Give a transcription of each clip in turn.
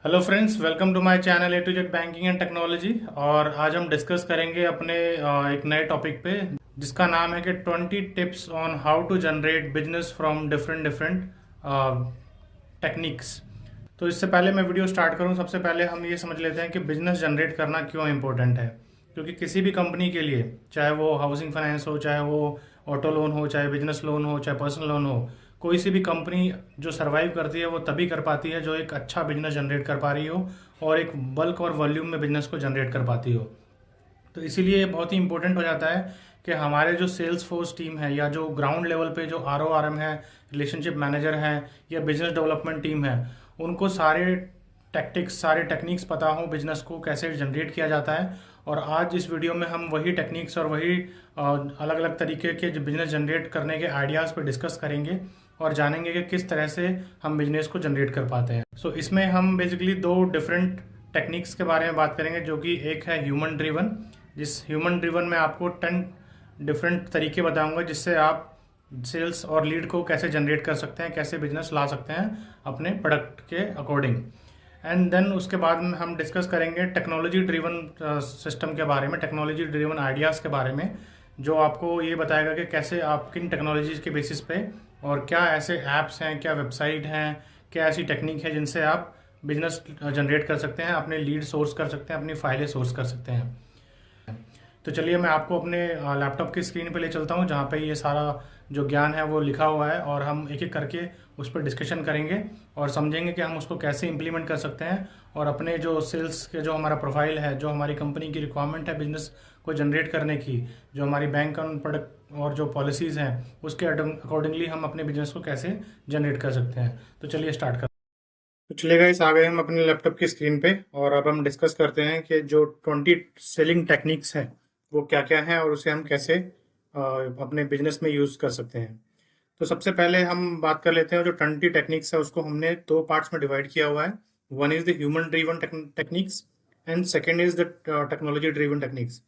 Hello friends, welcome to my channel A to Z banking and technology. और आज हम discuss करेंगे अपने एक नए टॉपिक पे जिसका नाम है कि 20 tips on how to generate business from different different techniques. तो इससे पहले मैं वीडियो स्टार्ट करूं, सबसे पहले हम ये समझ लेते हैं कि बिजनेस जनरेट करना क्यों इम्पोर्टेंट है। क्योंकि किसी भी कंपनी के लिए, चाहे वो हाउसिंग फाइनेंस हो, चाहे वो ऑटो लोन हो, चाहे बिजनेस लोन हो, चाहे पर्सनल लोन हो, कोई सी भी कंपनी जो सरवाइव करती है वो तभी कर पाती है जो एक अच्छा बिजनेस जनरेट कर पा रही हो और एक बल्क और वॉल्यूम में बिजनेस को जनरेट कर पाती हो। तो इसीलिए ये बहुत ही इंपॉर्टेंट हो जाता है कि हमारे जो सेल्स फोर्स टीम है या जो ग्राउंड लेवल पे जो आर ओ आर एम है, रिलेशनशिप मैनेजर है या बिजनेस डेवलपमेंट टीम है, उनको सारे टैक्टिक्स, सारे टेक्निक्स पता हो बिजनेस को कैसे जनरेट किया जाता है। और आज इस वीडियो में हम वही टेक्निक्स और वही अलग अलग तरीके के जो बिजनेस जनरेट करने के आइडियाज़ पे डिस्कस करेंगे और जानेंगे कि किस तरह से हम बिजनेस को जनरेट कर पाते हैं। सो इसमें हम बेसिकली दो डिफरेंट टेक्निक्स के बारे में बात करेंगे, जो कि एक है ह्यूमन ड्रिवन। जिस ह्यूमन ड्रिवन में आपको 10 डिफरेंट तरीके बताऊंगा जिससे आप सेल्स और लीड को कैसे जनरेट कर सकते हैं, कैसे बिजनेस ला सकते हैं अपने प्रोडक्ट के अकॉर्डिंग। एंड देन उसके बाद में हम डिस्कस करेंगे टेक्नोलॉजी ड्रिवन सिस्टम के बारे में, टेक्नोलॉजी ड्रिवन आइडियाज़ के बारे में, जो आपको ये बताएगा कि कैसे आप किन टेक्नोलॉजीज के बेसिस पे और क्या ऐसे ऐप्स हैं, क्या वेबसाइट हैं, क्या ऐसी टेक्निक है जिनसे आप बिजनेस जनरेट कर सकते हैं, अपने लीड सोर्स कर सकते हैं, अपनी फाइलें सोर्स कर सकते हैं। तो चलिए मैं आपको अपने लैपटॉप की स्क्रीन पे ले चलता हूँ जहाँ पे ये सारा जो ज्ञान है वो लिखा हुआ है और हम एक एक करके उस पर डिस्कशन करेंगे और समझेंगे कि हम उसको कैसे इम्प्लीमेंट कर सकते हैं और अपने जो सेल्स के जो हमारा प्रोफाइल है, जो हमारी कंपनी की रिक्वायरमेंट है बिजनेस को जनरेट करने की, जो हमारी बैंक प्रोडक्ट और जो पॉलिसीज़ हैं उसके अकॉर्डिंगली हम अपने बिजनेस को कैसे जनरेट कर सकते हैं। तो चलिए स्टार्ट करते हैं। तो चलिए गाइस, आ गए हम अपने लैपटॉप की स्क्रीन पे और अब हम डिस्कस करते हैं कि जो 20 सेलिंग टेक्निक्स हैं वो क्या क्या हैं और उसे हम कैसे अपने बिजनेस में यूज़ कर सकते हैं। तो सबसे पहले हम बात कर लेते हैं, जो 20 टेक्निक्स है उसको हमने दो पार्ट्स में डिवाइड किया हुआ है। One is the human driven techniques and second is the technology driven techniques.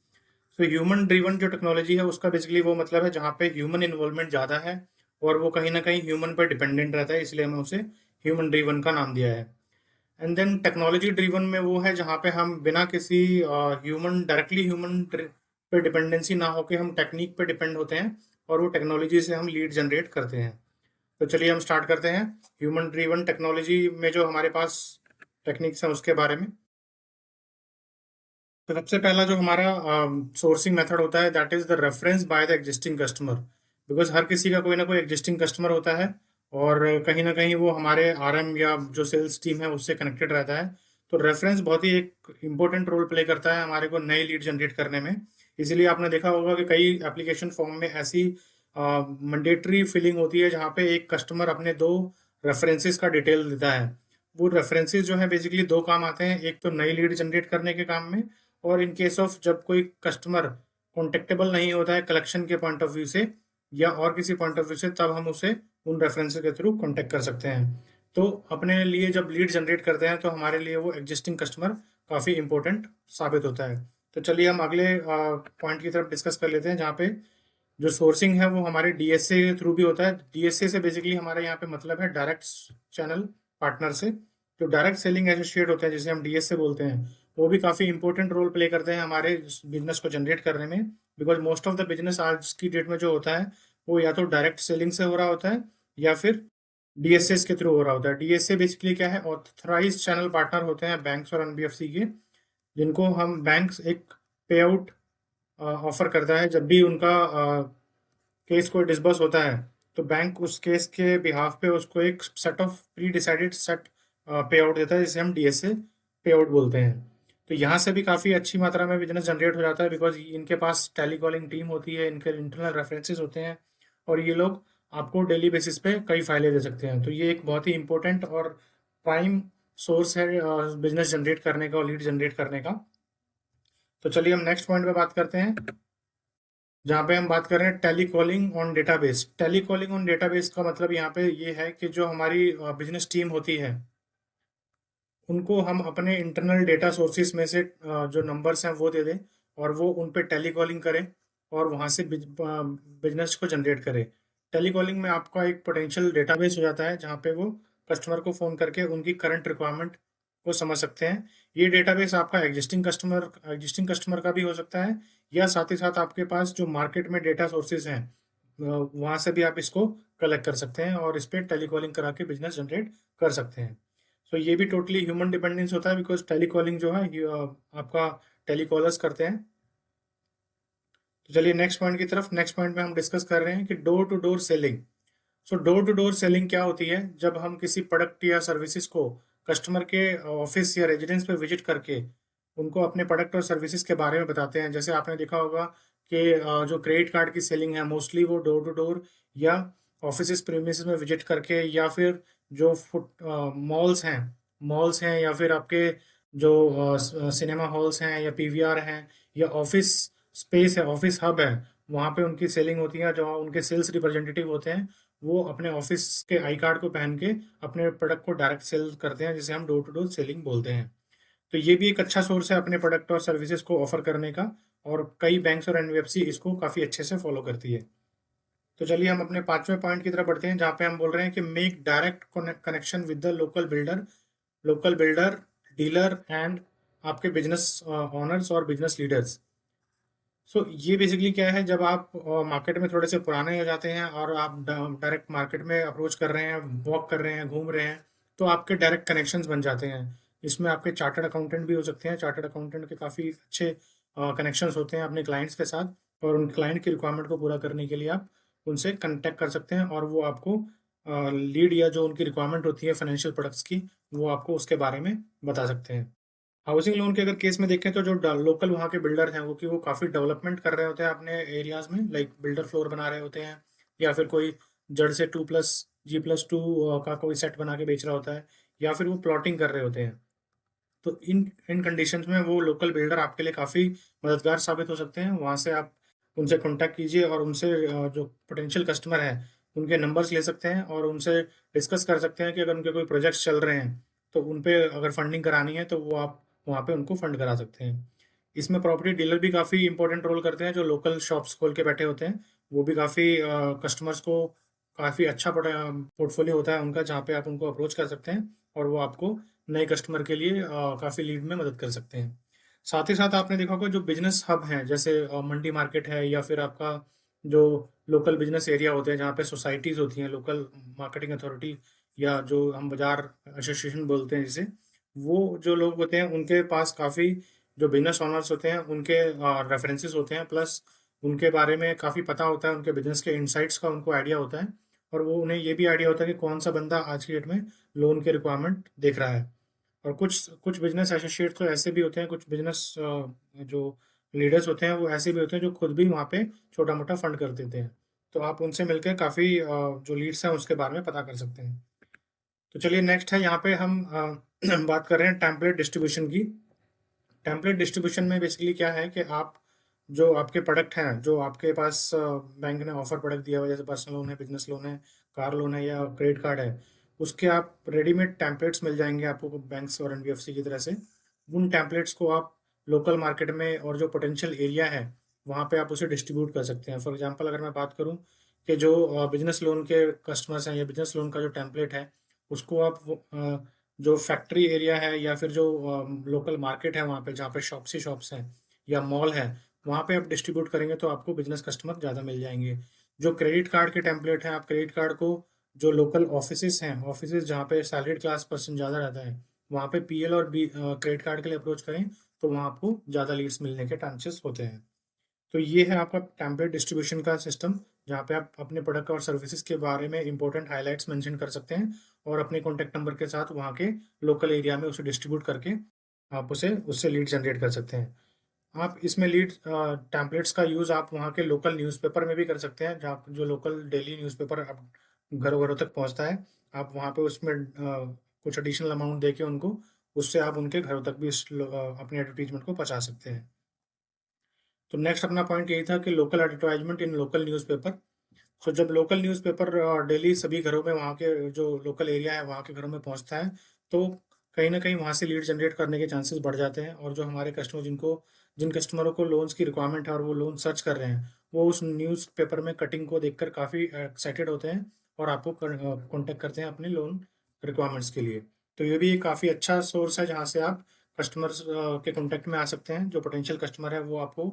तो ह्यूमन ड्रिवन जो टेक्नोलॉजी है उसका बेसिकली वो मतलब है जहाँ पे ह्यूमन इन्वॉल्वमेंट ज़्यादा है और वो कहीं ना कहीं ह्यूमन पर डिपेंडेंट रहता है, इसलिए हमें उसे ह्यूमन ड्रिवन का नाम दिया है। एंड देन टेक्नोलॉजी ड्रिवन में वो है जहाँ पे हम बिना किसी ह्यूमन डायरेक्टली ह्यूमन पे डिपेंडेंसी ना होके हम टेक्निक पे डिपेंड होते हैं और वो टेक्नोलॉजी से हम लीड जनरेट करते हैं। तो चलिए हम स्टार्ट करते हैं ह्यूमन ड्रिवन टेक्नोलॉजी में जो हमारे पास टेक्निक्स हैं उसके बारे में। तो सबसे पहला जो हमारा सोर्सिंग मेथड होता है that is the reference by the existing customer. Because हर किसी का कोई ना कोई एग्जिस्टिंग कस्टमर होता है और कहीं ना कहीं वो हमारे आरएम या जो सेल्स टीम है उससे कनेक्टेड रहता है। तो रेफरेंस बहुत ही एक इम्पोर्टेंट रोल प्ले करता है हमारे को नई लीड जनरेट करने में। इसीलिए आपने देखा होगा कि कई एप्लीकेशन फॉर्म में ऐसी मैंडेटरी फिलिंग होती है जहाँ पे एक कस्टमर अपने दो रेफरेंसेस का डिटेल देता है। वो रेफरेंसेस जो है बेसिकली दो काम आते हैं, एक तो नई लीड जनरेट करने के काम में, और इन केस ऑफ जब कोई कस्टमर कॉन्टेक्टेबल नहीं होता है कलेक्शन के पॉइंट ऑफ व्यू से या और किसी पॉइंट ऑफ व्यू से, तब हम उसे उन रेफरेंसेस के थ्रू कांटेक्ट कर सकते हैं। तो अपने लिए जब लीड जनरेट करते हैं तो हमारे लिए वो एग्जिस्टिंग कस्टमर काफ़ी इंपॉर्टेंट साबित होता है। तो चलिए हम अगले पॉइंट की तरफ डिस्कस कर लेते हैं जहाँ पे जो सोर्सिंग है वो हमारे डीएसए के थ्रू भी होता है। डीएसए से बेसिकली हमारे यहाँ पे मतलब है डायरेक्ट चैनल पार्टनर से। जो डायरेक्ट सेलिंग एसोसिएट होते हैं जिसे हम डीएसए बोलते हैं, वो भी काफ़ी इंपॉर्टेंट रोल प्ले करते हैं हमारे बिजनेस को जनरेट करने में। Because most of the business आज की डेट में जो होता है वो या तो डायरेक्ट सेलिंग से हो रहा होता है या फिर डीएसएस के थ्रू हो रहा होता है। डीएसए बेसिकली क्या है, ऑथराइज चैनल पार्टनर होते हैं बैंक्स और एनबीएफसी के, जिनको हम बैंक्स एक पे आउट ऑफर करता है जब भी उनका केस कोई डिसबर्स होता है। तो बैंक उस केस के बिहाफ पे उसको एक set of pre decided set पे आउट देता है जिसे हम डीएसए पे आउट बोलते हैं। तो यहाँ से भी काफ़ी अच्छी मात्रा में बिजनेस जनरेट हो जाता है बिकॉज इनके पास टेली कॉलिंग टीम होती है, इनके इंटरनल रेफरेंसेस होते हैं और ये लोग आपको डेली बेसिस पे कई फाइलें दे सकते हैं। तो ये एक बहुत ही इंपॉर्टेंट और प्राइम सोर्स है बिजनेस जनरेट करने का और लीड जनरेट करने का। तो चलिए हम नेक्स्ट पॉइंट पे बात करते हैं जहाँ पे हम बात कर रहे हैं tele calling on database. Tele calling on database का मतलब यहाँ पे ये है कि जो हमारी बिजनेस टीम होती है उनको हम अपने इंटरनल डेटा सोर्सेज में से जो नंबर्स हैं वो दे दें और वो उन पे टेली कॉलिंग करें और वहाँ से बिजनेस को जनरेट करें। टेली कॉलिंग में आपका एक पोटेंशियल डेटाबेस हो जाता है जहाँ पे वो कस्टमर को फ़ोन करके उनकी करंट रिक्वायरमेंट को समझ सकते हैं। ये डेटाबेस आपका एग्जिस्टिंग कस्टमर का भी हो सकता है, या साथ ही साथ आपके पास जो मार्केट में डेटा सोर्सेज हैं वहाँ से भी आप इसको कलेक्ट कर सकते हैं और इस पे टेलीकॉलिंग करा के बिजनेस जनरेट कर सकते हैं। सो ये भी टोटली ह्यूमन डिपेंडेंस होता है, बिकॉज टेलीकॉलिंग जो है ये, आपका टेलीकॉलर्स करते हैं। तो चलिए नेक्स्ट पॉइंट की तरफ। नेक्स्ट पॉइंट में हम डिस्कस कर रहे हैं कि door to door selling. So door to door selling क्या होती है? जब हम किसी प्रोडक्ट या सर्विसेज को कस्टमर के ऑफिस या रेजिडेंस पे विजिट करके उनको अपने प्रोडक्ट और सर्विसेज के बारे में बताते हैं। जैसे आपने देखा होगा कि जो क्रेडिट कार्ड की सेलिंग है मोस्टली वो डोर टू डोर या ऑफिस प्रीमिसेस में विजिट करके, या फिर जो फुट मॉल्स हैं या फिर आपके जो सिनेमा हॉल्स हैं या पीवीआर हैं या ऑफिस स्पेस है, ऑफिस हब है, वहाँ पे उनकी सेलिंग होती है। जो उनके सेल्स रिप्रेजेंटेटिव होते हैं वो अपने ऑफिस के आई कार्ड को पहन के अपने प्रोडक्ट को डायरेक्ट सेल करते हैं, जिसे हम डोर टू डोर सेलिंग बोलते हैं। तो ये भी एक अच्छा सोर्स है अपने प्रोडक्ट और सर्विसेज को ऑफर करने का, और कई बैंक्स और एनबीएफसी इसको काफ़ी अच्छे से फॉलो करती है। तो चलिए हम अपने पांचवें पॉइंट की तरफ बढ़ते हैं, जहाँ पे हम बोल रहे हैं कि make direct connection with the local builder, dealer and आपके बिजनेस ओनर्स और बिजनेस लीडर्स। सो ये बेसिकली क्या है, जब आप मार्केट में थोड़े से पुराने हो जाते हैं और आप डायरेक्ट मार्केट में अप्रोच कर रहे हैं, वॉक कर रहे हैं, घूम रहे हैं, तो आपके डायरेक्ट कनेक्शंस बन जाते हैं। इसमें आपके चार्टर्ड अकाउंटेंट भी हो सकते हैं। चार्टर्ड अकाउंटेंट के काफ़ी अच्छे कनेक्शंस होते हैं अपने क्लाइंट्स के साथ, और उन क्लाइंट की रिक्वायरमेंट को पूरा करने के लिए आप उनसे कनेक्ट कर सकते हैं, और वो आपको लीड या जो उनकी रिक्वायरमेंट होती है फाइनेंशियल प्रोडक्ट्स की, वो आपको उसके बारे में बता सकते हैं। हाउसिंग लोन के अगर केस में देखें तो जो लोकल वहाँ के बिल्डर हैं वो काफ़ी डेवलपमेंट कर रहे होते हैं अपने एरियाज में, लाइक बिल्डर फ्लोर बना रहे होते हैं, या फिर कोई जड़ से 2+G+2 का कोई सेट बना के बेच रहा होता है, या फिर वो प्लॉटिंग कर रहे होते हैं। तो इन इन कंडीशंस में वो लोकल बिल्डर आपके लिए काफ़ी मददगार साबित हो सकते हैं। वहाँ से आप उनसे कांटेक्ट कीजिए और उनसे जो पोटेंशियल कस्टमर है उनके नंबर्स ले सकते हैं, और उनसे डिस्कस कर सकते हैं कि अगर उनके कोई प्रोजेक्ट्स चल रहे हैं तो उन पे अगर फंडिंग करानी है तो वो आप वहाँ पे उनको फंड करा सकते हैं। इसमें प्रॉपर्टी डीलर भी काफ़ी इंपॉर्टेंट रोल करते हैं, जो लोकल शॉप्स खोल के बैठे होते हैं। वो भी काफ़ी कस्टमर्स को काफ़ी अच्छा पोर्टफोलियो होता है उनका, जहाँ पे आप उनको अप्रोच कर सकते हैं और वो आपको नए कस्टमर के लिए काफ़ी लीड में मदद कर सकते हैं। साथ ही साथ आपने देखा होगा जो बिजनेस हब हैं, जैसे मंडी मार्केट है, या फिर आपका जो लोकल बिजनेस एरिया होते हैं जहाँ पे सोसाइटीज़ होती हैं, लोकल मार्केटिंग अथॉरिटी, या जो हम बाजार एसोसिएशन बोलते हैं जिसे, वो जो लोग होते हैं उनके पास काफ़ी जो बिजनेस ओनर्स होते हैं उनके रेफरेंसेस होते हैं, प्लस उनके बारे में काफ़ी पता होता है, उनके बिजनेस के इनसाइट्स का उनको आइडिया होता है, और वो उन्हें ये भी आइडिया होता है कि कौन सा बंदा आज की डेट में लोन के रिक्वायरमेंट देख रहा है। और कुछ कुछ बिजनेस एसोसिएट्स तो ऐसे भी होते हैं, कुछ बिजनेस जो लीडर्स होते हैं वो ऐसे भी होते हैं जो खुद भी वहाँ पे छोटा मोटा फंड कर देते हैं। तो आप उनसे मिलकर काफ़ी जो लीड्स हैं उसके बारे में पता कर सकते हैं। तो चलिए नेक्स्ट है, यहाँ पे हम बात कर रहे हैं टेम्पलेट डिस्ट्रीब्यूशन की। टेम्पलेट डिस्ट्रीब्यूशन में बेसिकली क्या है कि आप जो आपके प्रोडक्ट हैं, जो आपके पास बैंक ने ऑफर प्रोडक्ट दिया हुआ है, जैसे पर्सनल लोन है, बिजनेस लोन है, कार लोन है या क्रेडिट कार्ड है, उसके आप रेडीमेड टेम्पलेट्स मिल जाएंगे आपको बैंक्स और एनबीएफसी की तरह से। उन टेम्पलेट्स को आप लोकल मार्केट में और जो पोटेंशियल एरिया है वहाँ पे आप उसे डिस्ट्रीब्यूट कर सकते हैं। फॉर एग्जांपल अगर मैं बात करूँ कि जो बिजनेस लोन के कस्टमर्स हैं या बिजनेस लोन का जो टेम्पलेट है उसको आप जो फैक्ट्री एरिया है या फिर जो लोकल मार्केट है वहाँ पे जहाँ पे शॉप्स हैं या मॉल है, वहाँ पे आप डिस्ट्रीब्यूट करेंगे तो आपको बिजनेस कस्टमर ज़्यादा मिल जाएंगे। जो क्रेडिट कार्ड के टेम्पलेट हैं, आप क्रेडिट कार्ड को जो लोकल ऑफिसेज हैं, ऑफिसेज जहाँ पे सैलरीड क्लास पर्सन ज़्यादा रहता है, वहाँ पे पीएल और बी क्रेडिट कार्ड के लिए अप्रोच करें तो वहाँ आपको ज़्यादा लीड्स मिलने के चांसेस होते हैं। तो ये है आपका टेम्पलेट डिस्ट्रीब्यूशन का सिस्टम, जहाँ पे आप अपने प्रोडक्ट और सर्विसेज के बारे में इंपॉर्टेंट हाइलाइट्स मेंशन कर सकते हैं, और अपने कॉन्टैक्ट नंबर के साथ वहाँ के लोकल एरिया में उसे डिस्ट्रीब्यूट करके आप उसे उससे लीड जनरेट कर सकते हैं। आप इसमें लीड टेम्पलेट्स का यूज़ आप वहाँ के लोकल न्यूज़पेपर में भी कर सकते हैं, जहाँ जो लोकल डेली न्यूज़पेपर आप घरों घरों तक पहुँचता है, आप वहाँ पे उसमें कुछ एडिशनल अमाउंट दे के उनको, उससे आप उनके घरों तक भी अपने एडवर्टीजमेंट को पहुँचा सकते हैं। तो नेक्स्ट अपना पॉइंट यही था कि लोकल एडवर्टाइजमेंट इन लोकल न्यूज़पेपर। सो जब लोकल न्यूज़पेपर डेली सभी घरों में, वहाँ के जो लोकल एरिया है वहाँ के घरों में पहुँचता है, तो कहीं ना कहीं वहाँ से लीड जनरेट करने के चांसेस बढ़ जाते हैं, और जो हमारे कस्टमर जिन कस्टमरों को लोन्स की रिक्वायरमेंट है और वो लोन सर्च कर रहे हैं, वो उस न्यूज़पेपर में कटिंग को देखकर काफ़ी एक्साइटेड होते हैं और आपको कॉन्टेक्ट करते हैं अपने लोन रिक्वायरमेंट्स के लिए। तो ये भी एक काफ़ी अच्छा सोर्स है जहाँ से आप कस्टमर्स के कॉन्टेक्ट में आ सकते हैं। जो पोटेंशियल कस्टमर है वो आपको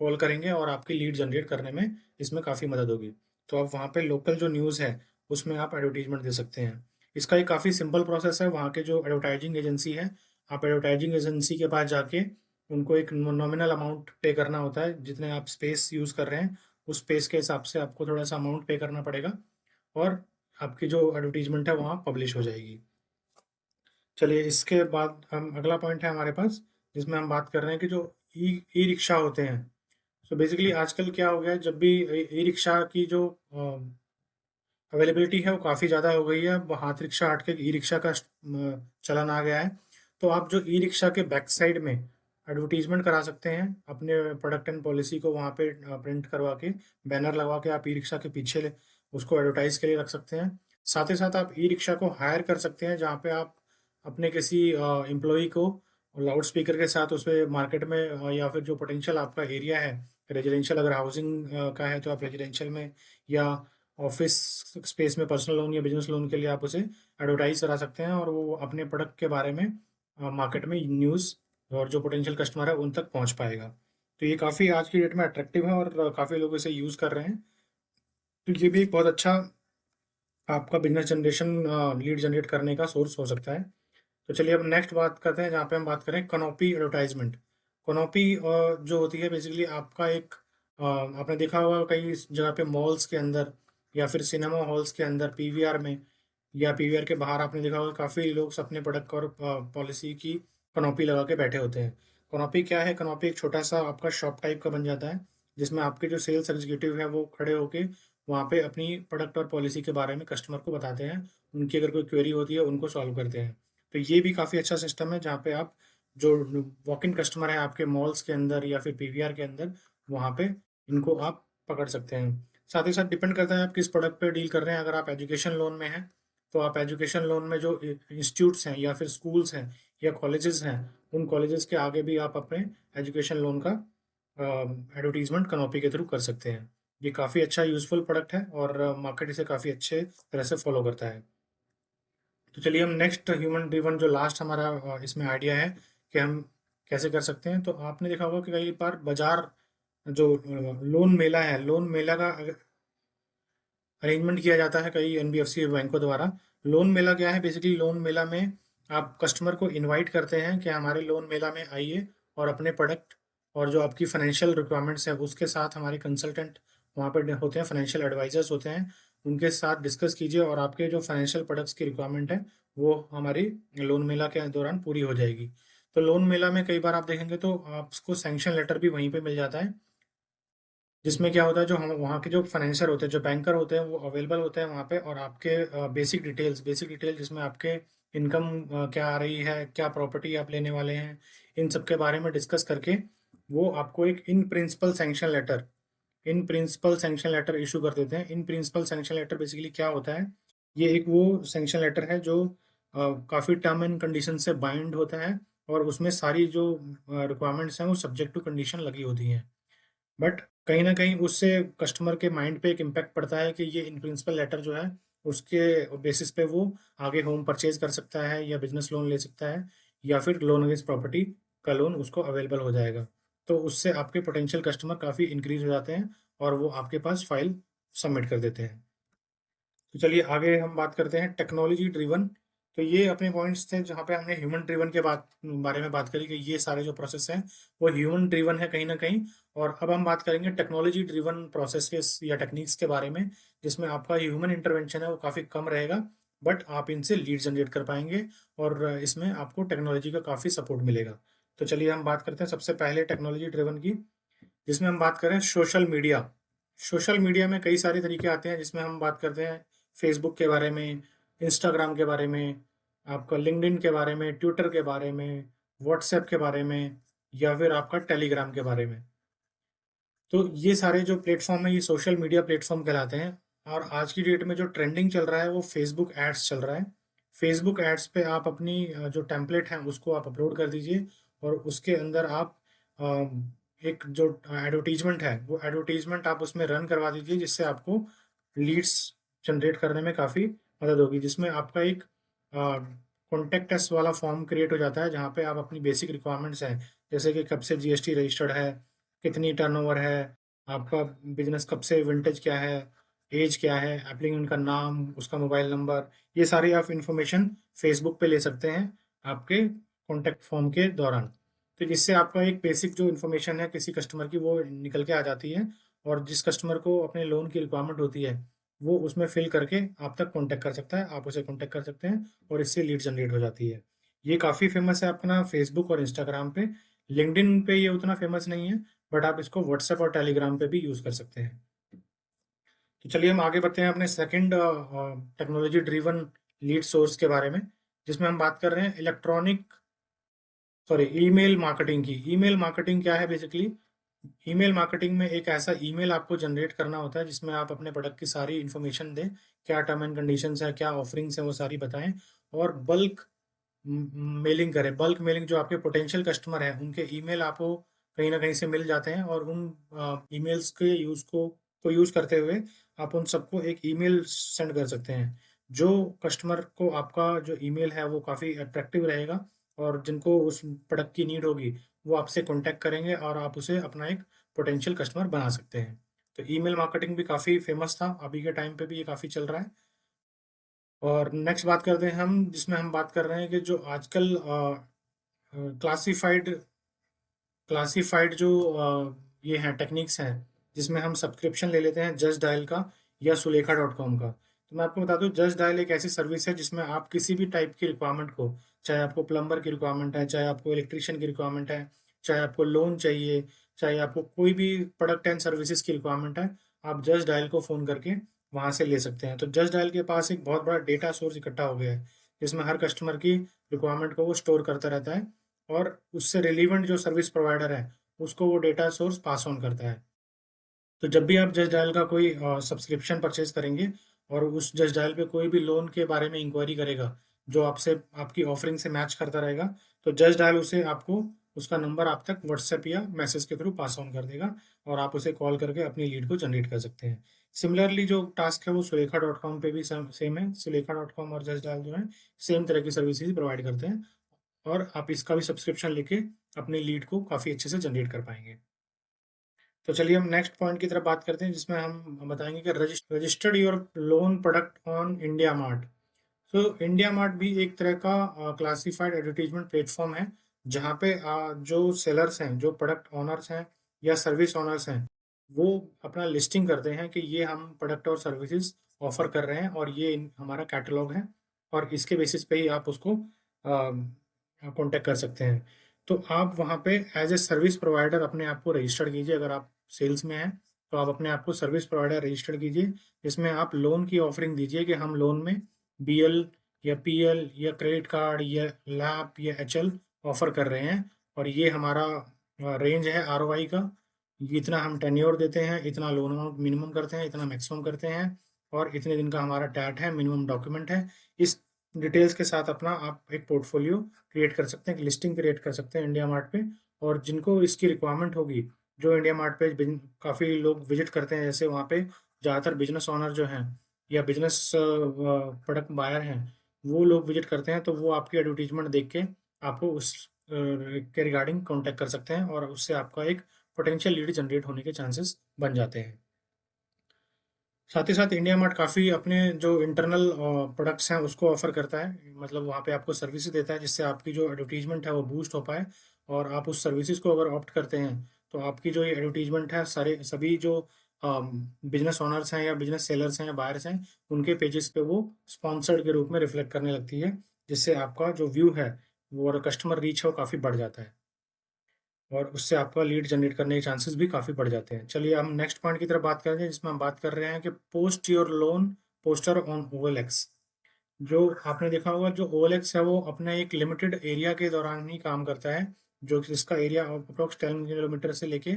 कॉल करेंगे और आपकी लीड जनरेट करने में इसमें काफ़ी मदद होगी। तो आप वहाँ पे लोकल जो न्यूज़ है उसमें आप एडवर्टीजमेंट दे सकते हैं। इसका एक काफ़ी सिंपल प्रोसेस है। वहाँ के जो एडवर्टाइजिंग एजेंसी है, आप एडवर्टाइजिंग एजेंसी के पास जाके उनको एक नॉमिनल अमाउंट पे करना होता है। जितने आप स्पेस यूज़ कर रहे हैं उस स्पेस के हिसाब से आपको थोड़ा सा अमाउंट पे करना पड़ेगा और आपकी जो एडवर्टीजमेंट है वहाँ पब्लिश हो जाएगी। चलिए इसके बाद हम अगला पॉइंट है हमारे पास, जिसमें हम बात कर रहे हैं कि जो ई ई रिक्शा होते हैं। सो बेसिकली आजकल क्या हो गया है, जब भी ई रिक्शा की जो अवेलेबिलिटी है वो काफ़ी ज़्यादा हो गई है। अब हाथ रिक्शा हट के ई रिक्शा का चलन आ गया है। तो आप जो ई रिक्शा के बैक साइड में एडवर्टीजमेंट करा सकते हैं अपने प्रोडक्ट एंड पॉलिसी को, वहाँ पे प्रिंट करवा के बैनर लगवा के आप ई रिक्शा के पीछे उसको एडवर्टाइज के लिए रख सकते हैं। साथ ही साथ आप ई रिक्शा को हायर कर सकते हैं, जहाँ पे आप अपने किसी एम्प्लॉई को लाउड स्पीकर के साथ उसमें मार्केट में या फिर जो पोटेंशियल आपका एरिया है रेजिडेंशियल, अगर हाउसिंग का है तो आप रेजिडेंशियल में या ऑफिस स्पेस में पर्सनल लोन या बिजनेस लोन के लिए आप उसे एडवर्टाइज करा सकते हैं और वो अपने प्रोडक्ट के बारे में मार्केट में न्यूज़ और जो पोटेंशियल कस्टमर है उन तक पहुंच पाएगा। तो ये काफ़ी आज की डेट में अट्रैक्टिव है और काफ़ी लोग इसे यूज़ कर रहे हैं। तो ये भी एक बहुत अच्छा आपका बिजनेस जनरेशन लीड जनरेट करने का सोर्स हो सकता है। तो चलिए अब नेक्स्ट बात करते हैं, जहाँ पे हम बात करें कनोपी एडवर्टाइजमेंट। कनोपी जो होती है बेसिकली आपका एक आपने देखा होगा कई जगह पे मॉल्स के अंदर या फिर सिनेमा हॉल्स के अंदर पीवीआर में या पीवीआर के बाहर आपने देखा होगा काफ़ी लोग अपने प्रोडक्ट और पॉलिसी की कनोपी लगा के बैठे होते हैं। कनोपी क्या है? कनोपी एक छोटा सा आपका शॉप टाइप का बन जाता है, जिसमें आपके जो सेल्स एग्जीक्यूटिव है वो खड़े होके वहाँ पे अपनी प्रोडक्ट और पॉलिसी के बारे में कस्टमर को बताते हैं। उनकी अगर कोई क्वेरी होती है उनको सॉल्व करते हैं। तो ये भी काफ़ी अच्छा सिस्टम है, जहाँ पे आप जो वॉक इन कस्टमर है आपके मॉल्स के अंदर या फिर पीवीआर के अंदर, वहाँ पे इनको आप पकड़ सकते हैं। साथ ही साथ डिपेंड करता है आप किस प्रोडक्ट पे डील कर रहे हैं। अगर आप एजुकेशन लोन में हैं तो आप एजुकेशन लोन में जो इंस्टीट्यूट्स हैं या फिर स्कूल्स हैं या कॉलेजेस हैं, उन कॉलेजेस के आगे भी आप अपने एजुकेशन लोन का एडवर्टीजमेंट कनोपी के थ्रू कर सकते हैं। ये काफ़ी अच्छा यूज़फुल प्रोडक्ट है और मार्केट इसे काफ़ी अच्छे तरह से फॉलो करता है। तो चलिए हम नेक्स्ट ह्यूमन ड्रिवन जो लास्ट हमारा इसमें आइडिया है कि हम कैसे कर सकते हैं। तो आपने देखा होगा कि कई बार बाजार जो लोन मेला है, लोन मेला का अरेंजमेंट किया जाता है कई एनबीएफसी बैंकों द्वारा। लोन मेला क्या है? बेसिकली लोन मेला में आप कस्टमर को इनवाइट करते हैं कि हमारे लोन मेला में आइए और अपने प्रोडक्ट और जो आपकी फाइनेंशियल रिक्वायरमेंट्स है उसके साथ हमारे कंसल्टेंट वहाँ पर होते हैं, फाइनेंशियल एडवाइजर्स होते हैं, उनके साथ डिस्कस कीजिए और आपके जो फाइनेंशियल प्रोडक्ट्स की रिक्वायरमेंट है वो हमारी लोन मेला के दौरान पूरी हो जाएगी। तो लोन मेला में कई बार आप देखेंगे तो आपको सैंक्शन लेटर भी वहीं पे मिल जाता है, जिसमें क्या होता है जो हम वहाँ के जो फाइनेंसर होते हैं, जो बैंकर होते हैं, वो अवेलेबल होते हैं वहाँ पे और आपके बेसिक डिटेल जिसमें आपके इनकम क्या आ रही है, क्या प्रॉपर्टी आप लेने वाले हैं, इन सब के बारे में डिस्कस करके वो आपको एक in principle sanction letter issue कर देते हैं। In principle sanction letter basically क्या होता है? ये एक वो सैंक्शन लेटर है जो काफ़ी टर्म एंड कंडीशन से बाइंड होता है और उसमें सारी जो रिक्वायरमेंट्स हैं वो सब्जेक्ट टू कंडीशन लगी होती हैं। बट कहीं न कहीं उससे कस्टमर के माइंड पे एक इम्पैक्ट पड़ता है कि ये इन प्रिंसिपल लेटर जो है उसके बेसिस पे वो आगे होम परचेज कर सकता है या बिजनेस लोन ले सकता है या फिर लोन अगेंस्ट प्रॉपर्टी का लोन उसको अवेलेबल हो जाएगा। तो उससे आपके पोटेंशियल कस्टमर काफ़ी इंक्रीज हो जाते हैं और वो आपके पास फाइल सबमिट कर देते हैं। तो चलिए आगे हम बात करते हैं टेक्नोलॉजी ड्रिवन। तो ये अपने पॉइंट्स थे जहाँ पे हमने ह्यूमन ड्रिवन के बारे में बात करी कि ये सारे जो प्रोसेस हैं वो ह्यूमन ड्रिवन है कहीं ना कहीं। और अब हम बात करेंगे टेक्नोलॉजी ड्रिवन प्रोसेसेस या टेक्निक्स के बारे में, जिसमें आपका ह्यूमन इंटरवेंशन है वो काफ़ी कम रहेगा, बट आप इनसे लीड जनरेट कर पाएंगे और इसमें आपको टेक्नोलॉजी का काफ़ी सपोर्ट मिलेगा। तो चलिए हम बात करते हैं सबसे पहले टेक्नोलॉजी ड्रिवन की, जिसमें हम बात करें सोशल मीडिया। सोशल मीडिया में कई सारे तरीके आते हैं, जिसमें हम बात करते हैं फेसबुक के बारे में, इंस्टाग्राम के बारे में, आपका लिंक्डइन के बारे में, ट्विटर के बारे में, व्हाट्सएप के बारे में या फिर आपका टेलीग्राम के बारे में। तो ये सारे जो प्लेटफॉर्म है ये सोशल मीडिया प्लेटफॉर्म कहलाते हैं। और आज की डेट में जो ट्रेंडिंग चल रहा है वो फेसबुक एड्स चल रहा है। फेसबुक एड्स पे आप अपनी जो टेम्पलेट है उसको आप अपलोड कर दीजिए और उसके अंदर आप एक जो एडवर्टीजमेंट है वो एडवर्टीजमेंट आप उसमें रन करवा दीजिए, जिससे आपको लीड्स जनरेट करने में काफ़ी मदद होगी, जिसमें आपका एक कॉन्टेक्ट अस वाला फॉर्म क्रिएट हो जाता है, जहाँ पे आप अपनी बेसिक रिक्वायरमेंट्स हैं, जैसे कि कब से जीएसटी रजिस्टर्ड है, कितनी टर्नओवर है, आपका बिजनेस कब से, विंटेज क्या है, एज क्या है, एप्लीकेंट का नाम, उसका मोबाइल नंबर, ये सारी आप इंफॉर्मेशन फेसबुक पे ले सकते हैं आपके कॉन्टैक्ट फॉर्म के दौरान। तो जिससे आपका एक बेसिक जो इन्फॉर्मेशन है किसी कस्टमर की, वो निकल के आ जाती है, और जिस कस्टमर को अपने लोन की रिक्वायरमेंट होती है वो उसमें फिल करके आप तक कॉन्टैक्ट कर सकता है, आप उसे कॉन्टैक्ट कर सकते हैं, और इससे लीड जनरेट हो जाती है। ये काफ़ी फेमस है अपना फेसबुक और इंस्टाग्राम पे। लिंक्डइन पे ये उतना फेमस नहीं है, बट आप इसको व्हाट्सएप और टेलीग्राम पे भी यूज़ कर सकते हैं। तो चलिए हम आगे बढ़ते हैं अपने second technology driven lead source के बारे में, जिसमें हम बात कर रहे हैं इलेक्ट्रॉनिक, सॉरी, ईमेल मार्केटिंग की। ईमेल मार्केटिंग क्या है बेसिकली? ईमेल मार्केटिंग में एक ऐसा ईमेल आपको जनरेट करना होता है जिसमें आप अपने प्रोडक्ट की सारी इन्फॉर्मेशन दें, क्या टर्म एंड कंडीशंस है, क्या ऑफरिंग्स हैं, वो सारी बताएं, और बल्क मेलिंग करें। बल्क मेलिंग, जो आपके पोटेंशियल कस्टमर हैं उनके ईमेल आपको कहीं ना कहीं से मिल जाते हैं, और उन ईमेल्स के यूज़ को यूज़ करते हुए आप उन सबको एक ईमेल सेंड कर सकते हैं। जो कस्टमर को आपका जो ईमेल है वो काफ़ी अट्रैक्टिव रहेगा, और जिनको उस प्रोडक्ट की नीड होगी वो आपसे कॉन्टैक्ट करेंगे, और आप उसे अपना एक पोटेंशियल कस्टमर बना सकते हैं। तो ईमेल मार्केटिंग भी काफ़ी फेमस था, अभी के टाइम पे भी ये काफ़ी चल रहा है। और नेक्स्ट बात करते हैं हम, जिसमें हम बात कर रहे हैं कि जो आजकल क्लासिफाइड क्लासिफाइड जो ये हैं टेक्निक्स हैं, जिसमें हम सब्सक्रिप्शन ले लेते हैं जस्ट डायल का या सुलेखा डॉट कॉम का। तो मैं आपको बता दूं, जस्ट डायल एक ऐसी सर्विस है जिसमें आप किसी भी टाइप की रिक्वायरमेंट को, चाहे आपको प्लम्बर की रिक्वायरमेंट है, चाहे आपको इलेक्ट्रिशियन की रिक्वायरमेंट है, चाहे आपको लोन चाहिए, चाहे आपको कोई भी प्रोडक्ट एंड सर्विसेज की रिक्वायरमेंट है, आप जस्ट डायल को फ़ोन करके वहाँ से ले सकते हैं। तो जस्ट डायल के पास एक बहुत बड़ा डेटा सोर्स इकट्ठा हो गया है, जिसमें हर कस्टमर की रिक्वायरमेंट को वो स्टोर करता रहता है, और उससे रिलीवेंट जो सर्विस प्रोवाइडर है उसको वो डेटा सोर्स पास ऑन करता है। तो जब भी आप जस्ट डायल का कोई सब्सक्रिप्शन परचेज करेंगे, और उस जस्ट डायल पे कोई भी लोन के बारे में इंक्वायरी करेगा जो आपसे, आपकी ऑफरिंग से मैच करता रहेगा, तो जस्ट डायल उसे आपको, उसका नंबर आप तक व्हाट्सएप या मैसेज के थ्रू पास ऑन कर देगा, और आप उसे कॉल करके अपनी लीड को जनरेट कर सकते हैं। सिमिलरली जो टास्क है वो सुलेखा डॉट कॉम पे भी सेम है। सुलेखा डॉट कॉम और जस्ट डायल जो है सेम तरह की सर्विसेज प्रोवाइड करते हैं, और आप इसका भी सब्सक्रिप्शन लेके अपनी लीड को काफ़ी अच्छे से जनरेट कर पाएंगे। तो चलिए हम नेक्स्ट पॉइंट की तरफ बात करते हैं, जिसमें हम बताएंगे कि registered your loan product on India mart. तो इंडिया मार्ट भी एक तरह का क्लासिफाइड एडवर्टीजमेंट प्लेटफॉर्म है, जहाँ पे जो सेलर्स हैं, जो प्रोडक्ट ऑनर्स हैं या सर्विस ऑनर्स हैं, वो अपना लिस्टिंग करते हैं कि ये हम प्रोडक्ट और सर्विसेज ऑफर कर रहे हैं, और ये हमारा कैटलॉग है, और इसके बेसिस पे ही आप उसको कांटेक्ट कर सकते हैं। तो आप वहाँ पे एज ए सर्विस प्रोवाइडर अपने आप को रजिस्टर कीजिए। अगर आप सेल्स में हैं तो आप अपने आप को सर्विस प्रोवाइडर रजिस्टर कीजिए, जिसमें आप लोन की ऑफरिंग दीजिए कि हम लोन में बीएल या पीएल या क्रेडिट कार्ड या लैप या एचएल ऑफर कर रहे हैं, और ये हमारा रेंज है आरओआई का, ये इतना हम टेन्योर देते हैं, इतना लोन अमाउंट मिनिमम करते हैं, इतना मैक्सिमम करते हैं, और इतने दिन का हमारा टैट है, मिनिमम डॉक्यूमेंट है। इस डिटेल्स के साथ अपना आप एक पोर्टफोलियो क्रिएट कर सकते हैं, एक लिस्टिंग क्रिएट कर सकते हैं इंडिया मार्ट पे। और जिनको इसकी रिक्वायरमेंट होगी, जो इंडिया मार्ट पे काफ़ी लोग विजिट करते हैं, जैसे वहाँ पे ज़्यादातर बिजनेस ओनर जो हैं या बिजनेस प्रोडक्ट बायर हैं, वो लोग विजिट करते हैं, तो वो आपकी एडवर्टीजमेंट देख के आपको उस के रिगार्डिंग कांटेक्ट कर सकते हैं, और उससे आपका एक पोटेंशियल लीड जनरेट होने के चांसेस बन जाते हैं। साथ ही साथ इंडिया मार्ट काफ़ी अपने जो इंटरनल प्रोडक्ट्स हैं उसको ऑफर करता है, मतलब वहाँ पे आपको सर्विसेज देता है, जिससे आपकी जो एडवर्टीजमेंट है वो बूस्ट हो पाए, और आप उस सर्विसेज को अगर ऑप्ट करते हैं तो आपकी जो ये एडवर्टीजमेंट है, सारे सभी जो बिजनेस ओनर्स हैं या बिजनेस सेलर्स हैं या बायर्स हैं, उनके पेजेस पे वो स्पॉन्सर्ड के रूप में रिफ्लेक्ट करने लगती है, जिससे आपका जो व्यू है वो, और कस्टमर रीच है, वो काफ़ी बढ़ जाता है, और उससे आपका लीड जनरेट करने के चांसेस भी काफ़ी बढ़ जाते हैं। चलिए हम नेक्स्ट पॉइंट की तरफ बात करते हैं, जिसमें हम बात कर रहे हैं कि post your loan poster on OLX. जो आपने देखा होगा, जो ओएलएक्स है वो अपने एक लिमिटेड एरिया के दौरान ही काम करता है, जो जिसका एरिया अप्रोक्स 10 किलोमीटर से लेके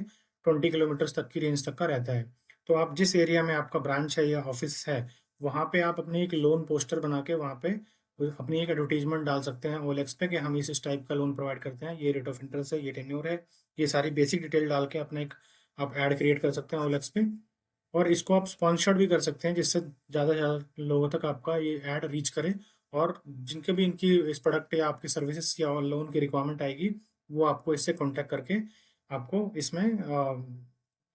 20 किलोमीटर तक की रेंज तक का रहता है। तो आप जिस एरिया में आपका ब्रांच है या ऑफिस है, वहाँ पे आप अपनी एक लोन पोस्टर बना के वहाँ पे अपनी एक एडवर्टीजमेंट डाल सकते हैं ओएलएक्स पे, कि हम इस टाइप का लोन प्रोवाइड करते हैं, ये रेट ऑफ इंटरेस्ट है, ये टेन्योर है, ये सारी बेसिक डिटेल डाल के अपना एक आप ऐड क्रिएट कर सकते हैं ओएलएक्स पे। और इसको आप स्पॉन्सर्ड भी कर सकते हैं, जिससे ज़्यादा से ज़्यादा लोगों तक आपका ये ऐड रीच करे, और जिनके भी इनकी इस प्रोडक्ट या आपकी सर्विसेज या लोन की रिक्वायरमेंट आएगी, वो आपको इससे कॉन्टैक्ट करके आपको इसमें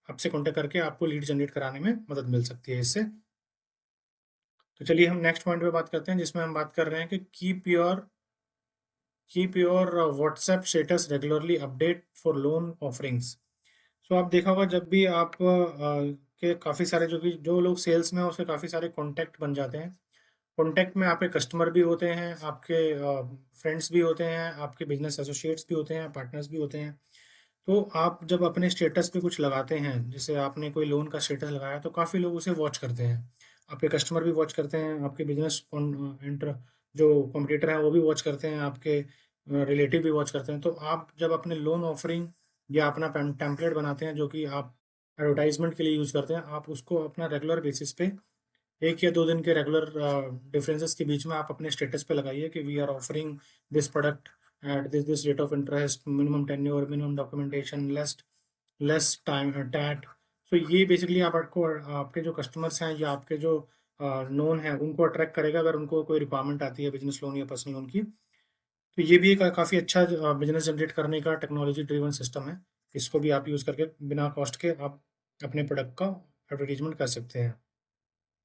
आपसे कॉन्टैक्ट करके आपको लीड जनरेट कराने में मदद मिल सकती है इससे। तो चलिए हम नेक्स्ट पॉइंट पे बात करते हैं, जिसमें हम बात कर रहे हैं कि keep your WhatsApp status regularly update for loan offerings. So आप देखा होगा जब भी आप के काफ़ी सारे जो लोग सेल्स में हैं उसके काफ़ी सारे कॉन्टैक्ट बन जाते हैं। कॉन्टैक्ट में आपके कस्टमर भी होते हैं, आपके फ्रेंड्स भी होते हैं, आपके बिजनेस एसोसिएट्स भी होते हैं, पार्टनर्स भी होते हैं। तो आप जब अपने स्टेटस पे कुछ लगाते हैं, जैसे आपने कोई लोन का स्टेटस लगाया, तो काफ़ी लोग उसे वॉच करते हैं। आपके कस्टमर भी वॉच करते हैं, आपके बिजनेस इंटर जो कॉम्पिटिटर हैं वो भी वॉच करते हैं, आपके रिलेटिव भी वॉच करते हैं। तो आप जब अपने लोन ऑफरिंग या अपना टेम्पलेट बनाते हैं जो कि आप एडवर्टाइजमेंट के लिए यूज़ करते हैं, आप उसको अपना रेगुलर बेसिस पे 1 या 2 दिन के रेगुलर डिफरेंसेस के बीच में आप अपने स्टेटस पे लगाइए कि we are offering this product at this rate of interest, minimum tenure, minimum documentation, less less time TAT. So ये बेसिकली आपको आपके जो कस्टमर्स हैं या आपके जो नोन हैं उनको अट्रैक्ट करेगा अगर उनको कोई रिक्वायरमेंट आती है बिजनेस लोन या पर्सनल लोन की। तो ये भी एक काफ़ी अच्छा बिजनेस जनरेट करने का टेक्नोलॉजी ड्रिवन सिस्टम है। इसको भी आप यूज़ करके बिना कॉस्ट के आप अपने प्रोडक्ट का एडवर्टीजमेंट कर सकते हैं।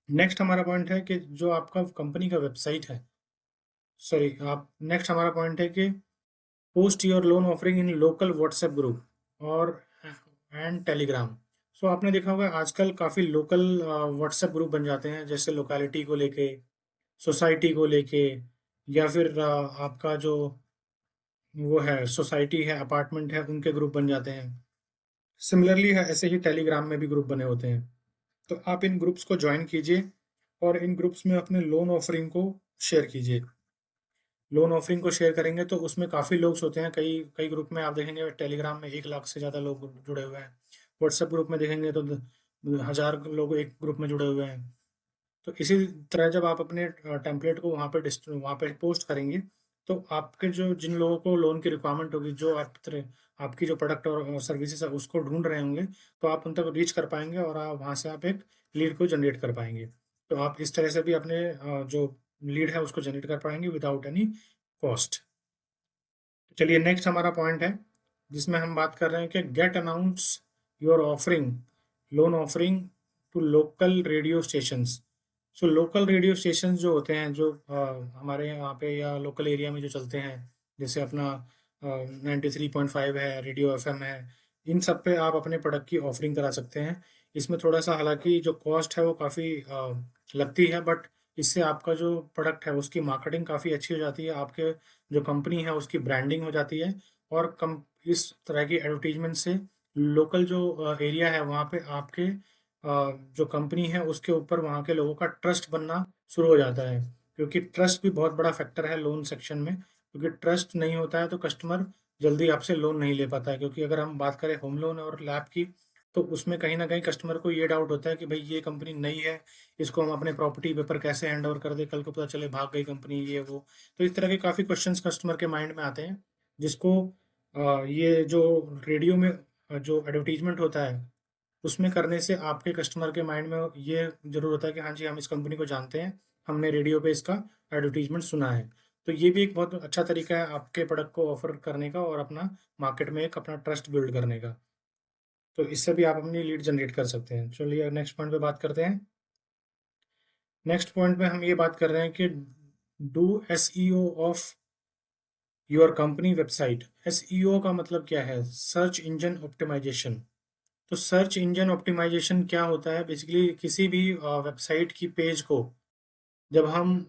नेक्स्ट हमारा पॉइंट है कि जो आपका कंपनी का वेबसाइट है, सॉरी, आप नेक्स्ट हमारा पॉइंट है कि post your loan offering in local WhatsApp group और एंड टेलीग्राम। सो आपने देखा होगा आजकल काफ़ी लोकल व्हाट्सएप ग्रुप बन जाते हैं, जैसे लोकेलिटी को लेके, सोसाइटी को लेके, या फिर आपका जो वो है सोसाइटी है, अपार्टमेंट है, उनके ग्रुप बन जाते हैं। सिमिलरली है, ऐसे ही टेलीग्राम में भी ग्रुप बने होते हैं। तो आप इन ग्रुप्स को ज्वाइन कीजिए और इन ग्रुप्स में अपने लोन ऑफरिंग को शेयर कीजिए। लोन ऑफरिंग को शेयर करेंगे तो उसमें काफ़ी लोग होते हैं, कई कई ग्रुप में आप देखेंगे टेलीग्राम में 1 लाख से ज़्यादा लोग जुड़े हुए हैं। व्हाट्सएप ग्रुप में देखेंगे तो 1000 लोग एक ग्रुप में जुड़े हुए हैं। तो इसी तरह जब आप अपने टेम्पलेट को वहाँ पे पोस्ट करेंगे, तो आपके जो जिन लोगों को लोन की रिक्वायरमेंट होगी, जो आपकी जो प्रोडक्ट और सर्विसेज है उसको ढूंढ रहे होंगे, तो आप उन तक रीच कर पाएंगे और आप वहाँ से आप एक लीड को जनरेट कर पाएंगे। तो आप इस तरह से भी अपने जो लीड है उसको जनरेट कर पाएंगे विदाउट एनी कॉस्ट। चलिए नेक्स्ट हमारा पॉइंट है, जिसमें हम बात कर रहे हैं कि get announce your offering loan offering to local radio stations. So local radio station जो होते हैं, जो हमारे यहाँ पे या लोकल एरिया में जो चलते हैं, जैसे अपना 93.5 है, रेडियो एफएम है, इन सब पे आप अपने प्रोडक्ट की ऑफरिंग करा सकते हैं। इसमें थोड़ा सा हालांकि जो कॉस्ट है वो काफ़ी लगती है, बट इससे आपका जो प्रोडक्ट है उसकी मार्केटिंग काफ़ी अच्छी हो जाती है, आपके जो कंपनी है उसकी ब्रांडिंग हो जाती है, और कम इस तरह की एडवर्टीजमेंट से लोकल जो एरिया है वहाँ पे आपके जो कंपनी है उसके ऊपर वहाँ के लोगों का ट्रस्ट बनना शुरू हो जाता है, क्योंकि ट्रस्ट भी बहुत बड़ा फैक्टर है लोन सेक्शन में। क्योंकि ट्रस्ट नहीं होता है तो कस्टमर जल्दी आपसे लोन नहीं ले पाता है, क्योंकि अगर हम बात करें होम लोन और लैब की, तो उसमें कहीं ना कहीं कस्टमर को ये डाउट होता है कि भाई ये कंपनी नई है, इसको हम अपने प्रॉपर्टी पेपर कैसे हैंड ओवर कर दे, कल को पता चले भाग गई कंपनी, ये वो। तो इस तरह के काफ़ी क्वेश्चंस कस्टमर के माइंड में आते हैं, जिसको ये जो रेडियो में जो एडवर्टीजमेंट होता है उसमें करने से आपके कस्टमर के माइंड में ये जरूर होता है कि हाँ जी हम इस कंपनी को जानते हैं, हमने रेडियो पे इसका एडवर्टीजमेंट सुना है। तो ये भी एक बहुत अच्छा तरीका है आपके प्रोडक्ट को ऑफर करने का और अपना मार्केट में एक अपना ट्रस्ट बिल्ड करने का। तो इससे भी आप अपनी लीड जनरेट कर सकते हैं। चलिए नेक्स्ट पॉइंट पे बात करते हैं। नेक्स्ट पॉइंट पे हम ये बात कर रहे हैं कि do SEO of your company website. SEO का मतलब क्या है? Search engine optimisation. तो सर्च इंजन ऑप्टिमाइजेशन क्या होता है? बेसिकली किसी भी वेबसाइट की पेज को जब हम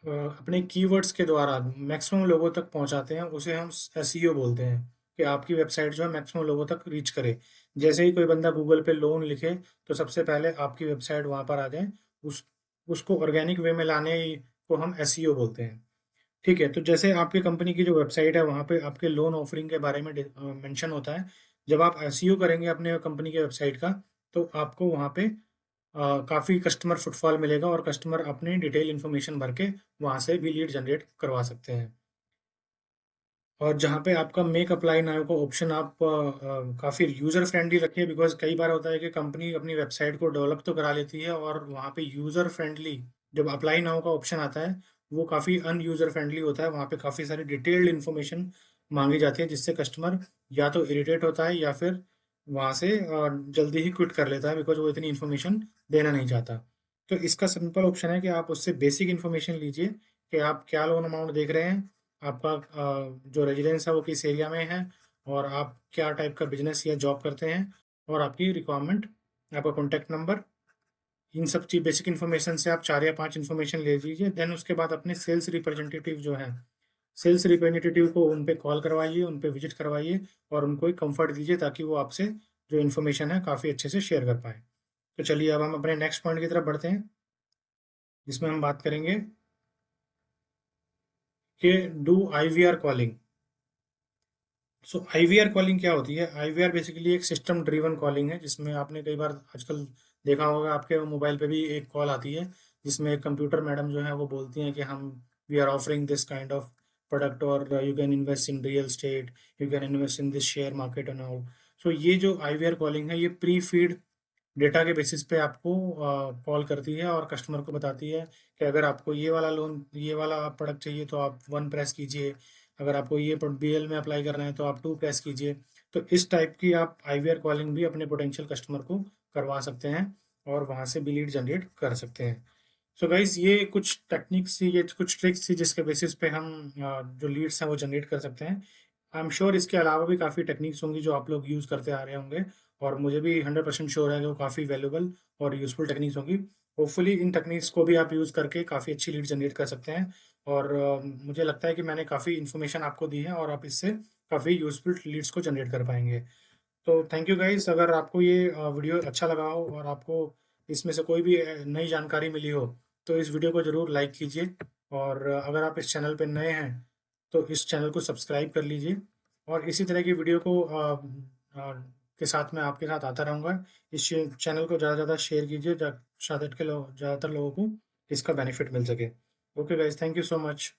अपने कीवर्ड्स के द्वारा मैक्सिमम लोगों तक पहुंचाते हैं, उसे हम एसईओ बोलते हैं, कि आपकी वेबसाइट जो है मैक्सिमम लोगों तक रीच करे। जैसे ही कोई बंदा गूगल पे लोन लिखे, तो सबसे पहले आपकी वेबसाइट वहां पर आ जाए। उस उसको ऑर्गेनिक वे में लाने को हम एसईओ बोलते हैं। ठीक है, तो जैसे आपकी कंपनी की जो वेबसाइट है वहाँ पे आपके लोन ऑफरिंग के बारे में मेंशन होता है। जब आप एसईओ करेंगे अपने कंपनी के वेबसाइट का, तो आपको वहाँ पे काफ़ी कस्टमर फुटफॉल मिलेगा और कस्टमर अपनी डिटेल इन्फॉर्मेशन भर के वहाँ से भी लीड जनरेट करवा सकते हैं। और जहाँ पे आपका मेक अप्लाई नाउ का ऑप्शन आप काफ़ी यूज़र फ्रेंडली रखिए, बिकॉज कई बार होता है कि कंपनी अपनी वेबसाइट को डेवलप तो करा लेती है और वहाँ पे यूज़र फ्रेंडली जब अप्लाई नाउ का ऑप्शन आता है वो काफ़ी अनयूज़र फ्रेंडली होता है। वहाँ पे काफ़ी सारी डिटेल्ड इन्फॉर्मेशन मांगी जाती है, जिससे कस्टमर या तो इरिटेट होता है या फिर वहाँ से जल्दी ही क्विट कर लेता है, बिकॉज वो इतनी इन्फॉर्मेशन देना नहीं चाहता। तो इसका सिंपल ऑप्शन है कि आप उससे बेसिक इन्फॉर्मेशन लीजिए कि आप क्या लोन अमाउंट देख रहे हैं, आपका जो रेजिडेंस है वो किस एरिया में है, और आप क्या टाइप का बिजनेस या जॉब करते हैं, और आपकी रिक्वायरमेंट, आपका कॉन्टैक्ट नंबर। इन सब चीज बेसिक इन्फॉर्मेशन से आप 4 या 5 इन्फॉर्मेशन ले लीजिए। देन उसके बाद अपने सेल्स रिप्रेजेंटेटिव जो है, सेल्स रिप्रेजेंटेटिव को उन पे कॉल करवाइए, उन पे विजिट करवाइए, और उनको एक कंफर्ट दीजिए ताकि वो आपसे जो इन्फॉर्मेशन है काफ़ी अच्छे से शेयर कर पाए। तो चलिए अब हम अपने नेक्स्ट पॉइंट की तरफ बढ़ते हैं, जिसमें हम बात करेंगे कि do IVR calling. So IVR calling क्या होती है? आईवीआर बेसिकली एक सिस्टम ड्रिवन कॉलिंग है, जिसमें आपने कई बार आजकल देखा होगा, आपके मोबाइल पे भी एक कॉल आती है जिसमें एक कंप्यूटर मैडम जो है वो बोलती हैं कि हम we are offering this kind of product, और you can invest in real estate, you can invest in this share market and all. So ये जो आईवीआर कॉलिंग है, ये प्री फीड डेटा के बेसिस पे आपको कॉल करती है और कस्टमर को बताती है कि अगर आपको ये वाला लोन, ये वाला प्रोडक्ट चाहिए तो आप 1 प्रेस कीजिए, अगर आपको ये बीएल में अप्लाई करना है तो आप 2 प्रेस कीजिए। तो इस टाइप की आप आईवीआर कॉलिंग भी अपने पोटेंशियल कस्टमर को करवा सकते हैं, और वहाँ से भी लीड जनरेट कर सकते हैं। सो गाइज, ये कुछ टेक्निक्स थी, ये कुछ ट्रिक्स थी जिसके बेसिस पे हम जो लीड्स हैं वो जनरेट कर सकते हैं। आई एम श्योर इसके अलावा भी काफ़ी टेक्निक्स होंगी जो आप लोग यूज़ करते आ रहे होंगे, और मुझे भी 100% श्योर है कि वो काफ़ी वैल्यूबल और यूज़फुल टेक्निक्स होंगी। होपफुली इन टेक्निक्स को भी आप यूज़ करके काफ़ी अच्छी लीड जनरेट कर सकते हैं। और मुझे लगता है कि मैंने काफ़ी इन्फॉर्मेशन आपको दी है, और आप इससे काफ़ी यूज़फुल लीड्स को जनरेट कर पाएंगे। तो थैंक यू गाइस। अगर आपको ये वीडियो अच्छा लगा हो और आपको इसमें से कोई भी नई जानकारी मिली हो, तो इस वीडियो को ज़रूर लाइक कीजिए। और अगर आप इस चैनल पर नए हैं तो इस चैनल को सब्सक्राइब कर लीजिए, और इसी तरह की वीडियो को के साथ मैं आपके साथ आता रहूँगा। इस चैनल को ज़्यादा से ज़्यादा शेयर कीजिए, ज़्यादातर लोगों को इसका बेनिफिट मिल सके। Okay guys, thank you so much.